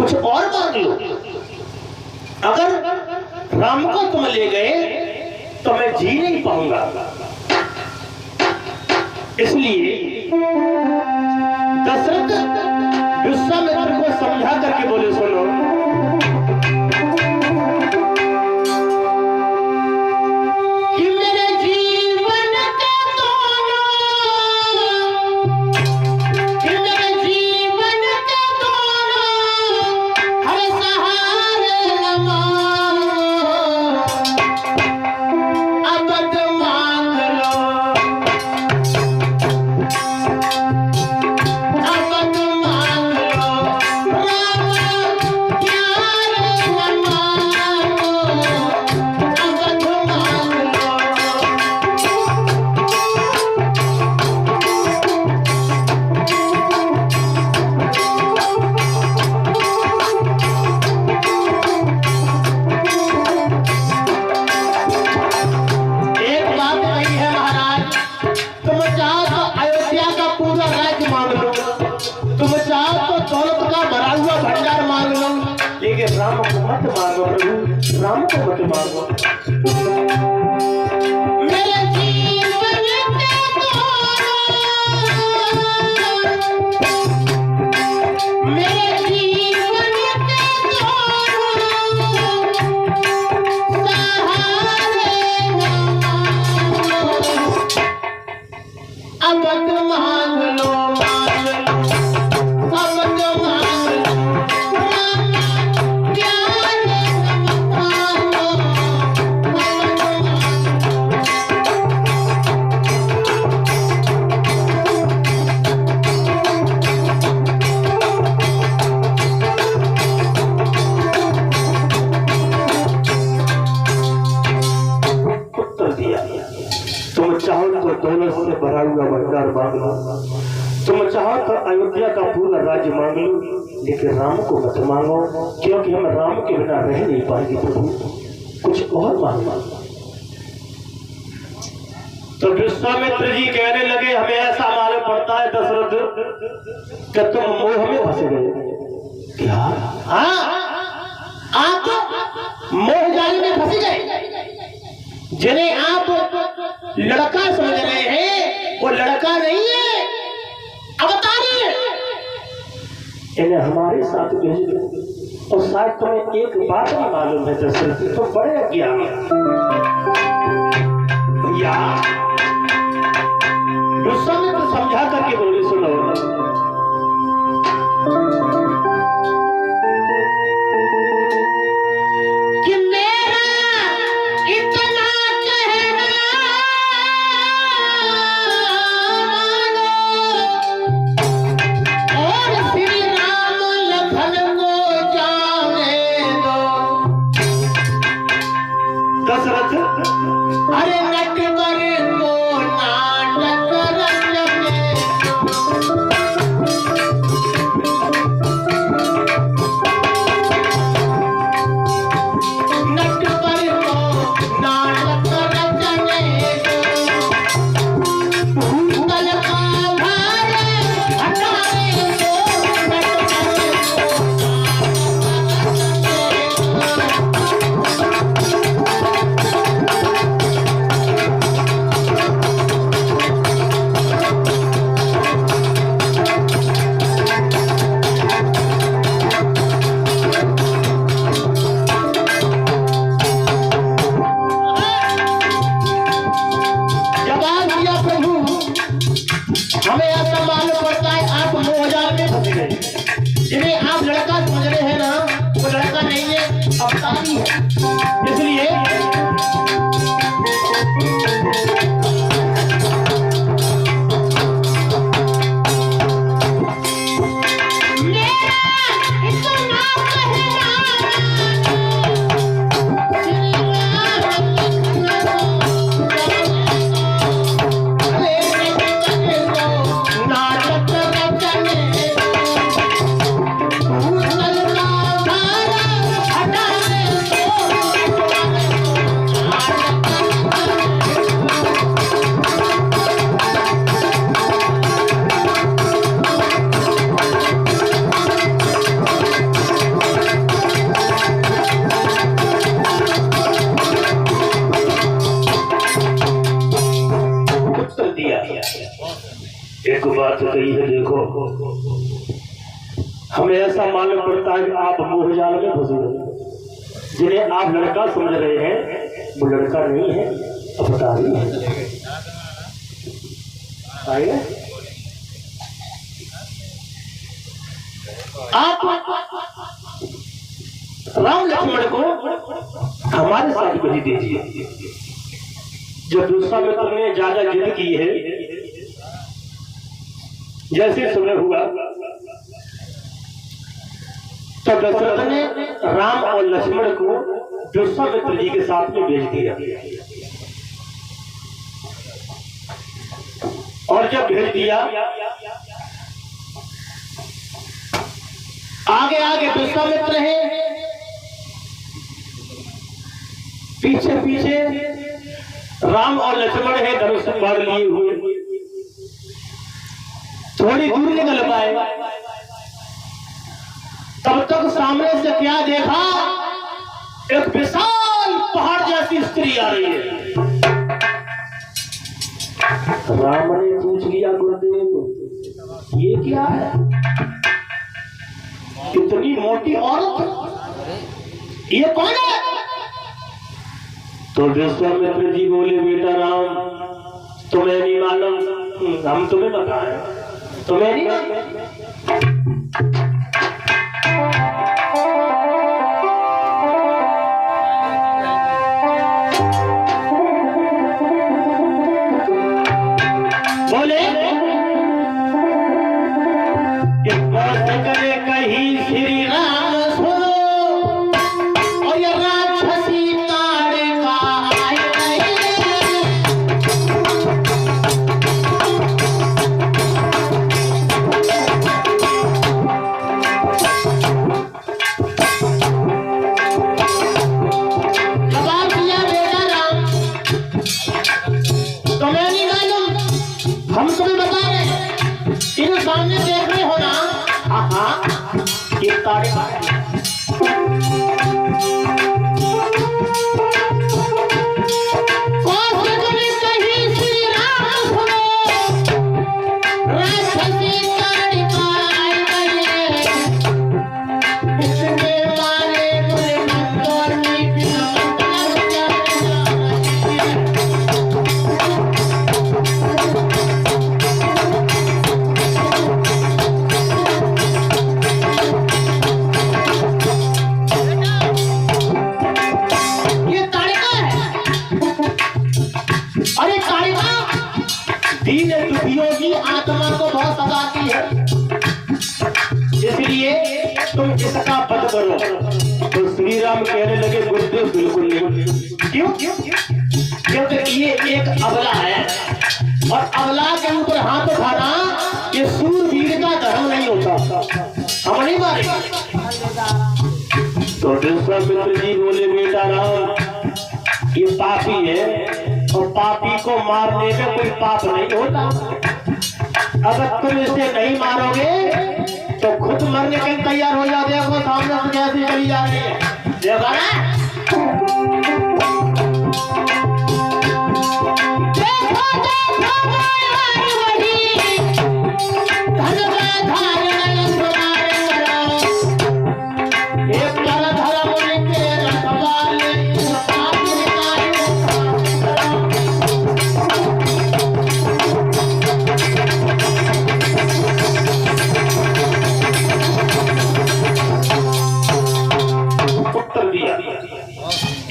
कुछ और मांग लो। अगर राम को तुम ले गए तो मैं जी नहीं पाऊंगा। इसलिए दशरथ विश्वामित्र को समझा करके बोले, सुनो, कि मेरे जीवन के दोनों, कि मेरे जीवन के दोनों हर सहारे अबद मांग लो, अबद मांग लो, राम प्यार न मांगो, अबद मांग लो। एक बात नहीं है महाराज, तुम चाहो तो अयोध्या का पूरा राज्य मांग लो, तुम चाहो तो दौलत का भरा हुआ भंडार मांग लो, लेकिन राम को मत मांगो प्रभु, राम को मत मांगो। मेरे जीवन के दोनों, मेरे जीवन के दोनों सहारे अबद मांग लो, मांग लो, अबद मांग लो, राम प्यार न मांगो, अबद मांग लो। उत्तर दिया, तुम चाहो तो दौलत से भरा हुआ भंडार मांग लो, तुम चाहो तो अयोध्या का पूरा राज्य मांग लो, लेकिन राम को मत मांगो, क्योंकि हम राम के बिना रह नहीं पाएंगे प्रभु, कुछ और मांगो। तो विश्वामित्र जी कहने लगे, हमें ऐसा मालूम पड़ता है दशरथ कि तुम मोह में फंस गए। क्या? हाँ, आप मोह जाल में फंस गए। जिन्हें आप लड़का समझ रहे हैं वो लड़का नहीं है, अवतार है। इन्हें हमारे साथ भेज दो। और शायद तुम्हें एक बात नहीं मालूम है दशरथ, तो बड़े अज्ञानी या विश्वामित्र समझा करके बोले, सुनो, कि मेरा इतना कहना और श्री राम लखन को जाने दो। दशरथ, अरे नटवर को नाटक रचने नटवर को नाटक रचने दो, भूतल का भार हटाने दो, नटवर जवाब दिया, प्रभु हमें ऐसा मालूम पड़ता है आप मोहजाल में फंस गए। जिन्हें आप लड़का समझ रहे हैं ना, वो लड़का नहीं है, अवतार ही है। इसलिए हमें ऐसा मालूम पड़ता है कि आप मोहजाल में फंसे हुए, जिन्हें आप लड़का समझ रहे हैं वो लड़का नहीं है, अवतारी है। आइए आप राम लक्ष्मण को हमारे साथ भेज दीजिए। जो दूसरा मित्र ने ज्यादा जिद की है, जैसे सुबह हुआ तो दशरथ ने राम और लक्ष्मण को दूसरा मित्र जी के साथ में भेज दिया। और जब भेज दिया, आगे आगे दूसरा मित्र है, पीछे पीछे राम और लक्ष्मण है धनुष बाढ़ लिए हुए। थोड़ी दूर निकल पाए, तब तक सामने से क्या देखा, एक विशाल पहाड़ जैसी स्त्री आ रही है। राम ने पूछ लिया गुरुदेव ये क्या है, इतनी मोटी औरत, ये कौन है? तो विश्वामित्र जी बोले बेटा राम तुम्हें नहीं मालूम, हम तुम्हें बताएं, तुम्हें नहीं मालूम। बोले करे कहीं श्री राम सुनो, और ये राक्षसी ताड़का आए जवाब दिया बेटा राम तुम्हें नहीं मालूम, हम तुम्हें बता रहे, इन्हें सामने देख रहे हो ना, ये ताड़का दीन दुखियों की आत्मा को बहुत सताती है, इसलिए तुम इसका वध करो। तो श्री राम कहने लगे गुरुदेव बिल्कुल नहीं। क्यों? क्योंकि ये एक अबला है, और अबला के ऊपर हाथ उठाना ये सूरवीर का धर्म नहीं होता, हम नहीं मारेंगे। तो विश्वामित्र जी बोले बेटा राम ये पापी है, और पापी को मारने में कोई पाप नहीं होता। अगर तुम इसे नहीं मारोगे तो खुद मरने के लिए तैयार हो जाते हैं। वो सामने से कैसी चली जा रही है, देखा ना?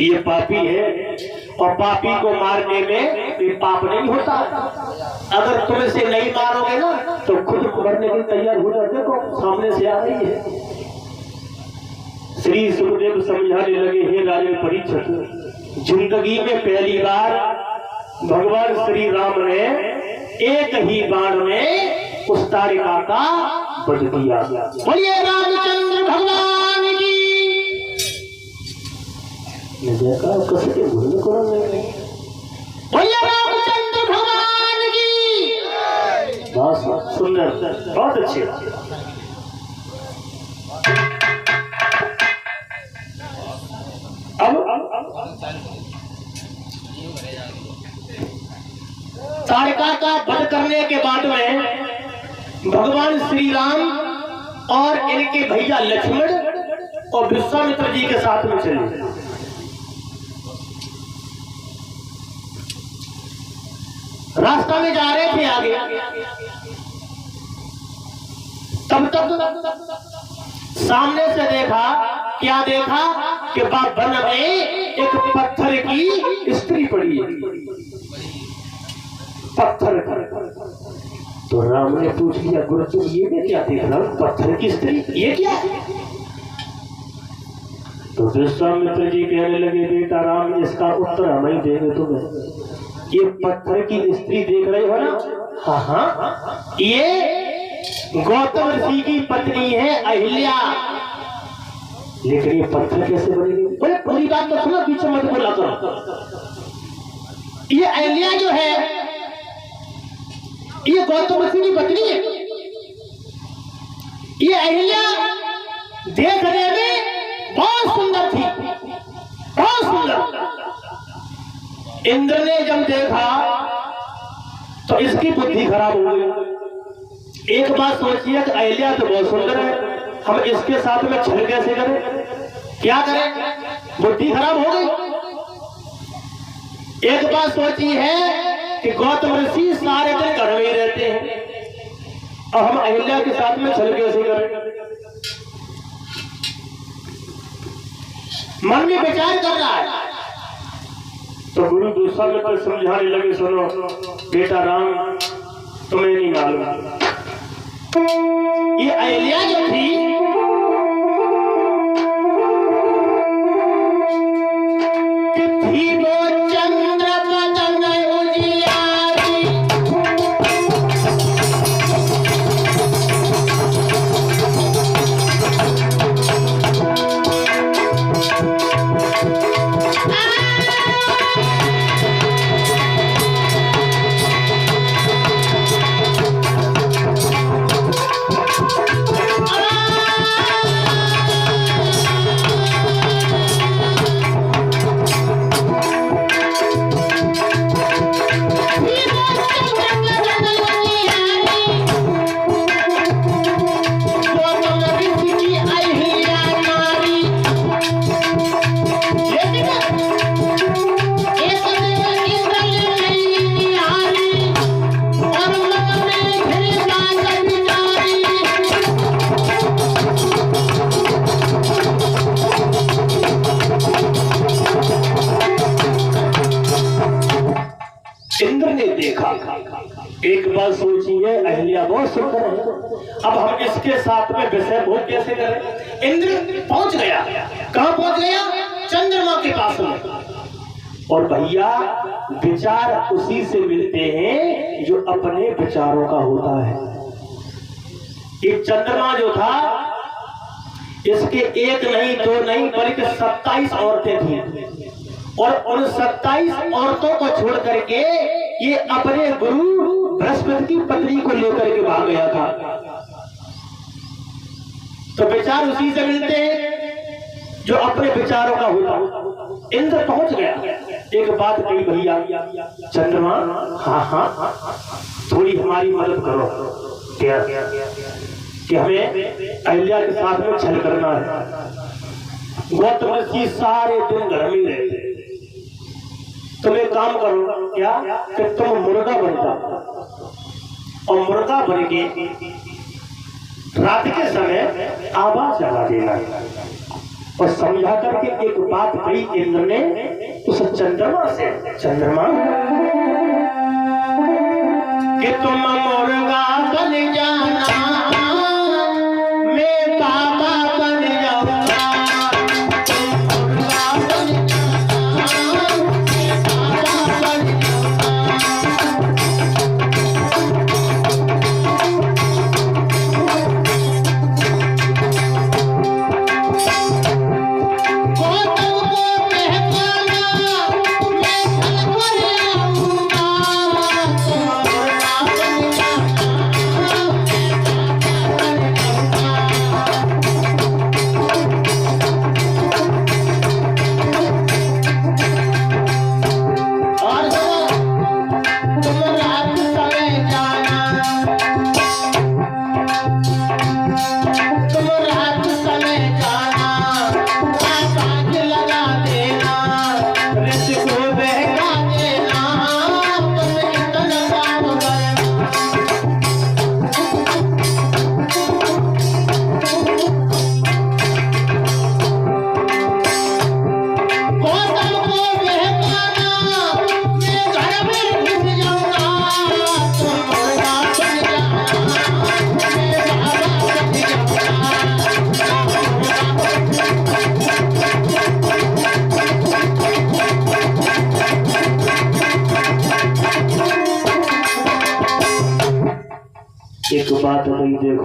ये पापी है, और पापी को मारने में ये पाप नहीं होता। अगर तुम इसे नहीं मारोगे ना तो खुद मरने के लिए तैयार हो जाते को सामने से आ रही है। श्री सुखदेव समझाने लगे हे राजन परीक्षित, जिंदगी में पहली बार भगवान श्री राम ने एक ही बाण में उस ताड़का का वध किया। बोलिए रामचंद्र भगवान की। देखा कैसे भूल करो, बोलिए रामचंद्र भगवान की। बहुत सुंदर, बहुत अच्छे। अब ताड़का का वध करने के बाद में भगवान श्री राम और इनके भैया लक्ष्मण और विश्वामित्र जी के साथ में चले। रास्ता में जा रहे थे आगे, तब तक सामने से देखा, क्या देखा कि वन में एक पत्थर की स्त्री पड़ी है। पत्थर तो राम ने पूछ लिया, गुरु तुम ये मैं क्या देख रहा हूं, पत्थर की स्त्री, ये क्या है? तो विश्वामित्र जी कहने लगे, बेटा राम, इसका उत्तर हम ही देंगे तुम्हें। ये पत्थर की स्त्री देख रहे हो ना? हाँ हाँ, ये गौतम ऋषि की पत्नी है अहिल्या। लेकिन ये पत्थर कैसे बनेगी? बोले पूरी बात तो सुनो, पीछे मत बोला करो। ये अहिल्या जो है, ये गौतम ऋषि की पत्नी है। ये अहिल्या देखने में बहुत सुंदर थी, बहुत सुंदर। इंद्र ने जब देखा तो इसकी बुद्धि खराब हो गई। एक बात सोचिए कि अहिल्या तो बहुत सुंदर है, हम इसके साथ में छल कैसे करें, क्या करें? बुद्धि खराब हो गई। एक बात सोची है कि गौतम ऋषि सारे दिन घर में ही रहते हैं और हम अहिल्या के साथ में छल कैसे करें? मन में विचार कर रहा है। तो गुरु विश्वामित्र समझाने लगे, सुनो बेटा राम, तुम्हें नहीं मालूम, ये अहिल्या जो थी, एक बात सोचिए, अहिल्या बहुत सुंदर है, अब हम इसके साथ में विषय भोग कैसे करें? इंद्र पहुंच गया, कहां पहुंच गया? चंद्रमा के पास में। और भैया विचार उसी से मिलते हैं जो अपने विचारों का होता है। एक चंद्रमा जो था, इसके एक नहीं, दो नहीं, बल्कि 27 औरतें थी और उन 27 औरतों को छोड़ करके ये अपने गुरु बृहस्पति की पत्नी को लेकर के भाग गया था। तो विचार उसी से मिलते हैं जो अपने विचारों का होता। इंद्र पहुंच गया, एक बात कही, भैया चंद्रमा, हाँ हाँ थोड़ी हमारी मदद करो, क्या कि हमें अहिल्या के साथ में छल करना है। गौतम ऋषि सारे दिन घर में रहते, तुम एक काम करो, क्या कि तुम मुर्गा बन जाओ और मुर्गा बन के रात के समय आवाज लगा देना। और समझा करके एक बात कही इंद्र ने उस चंद्रमा से, चंद्रमा कि तुम मुर्गा बन जाना, मैं बाबा बन जाऊंगा। बात नहीं, देखो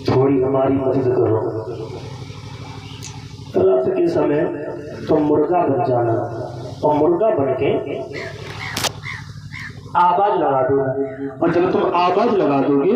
थोड़ी हमारी मदद करो। रात के समय तुम मुर्गा बन जाना और मुर्गा बन के आवाज लगा दो, और जब तुम आवाज लगा दोगे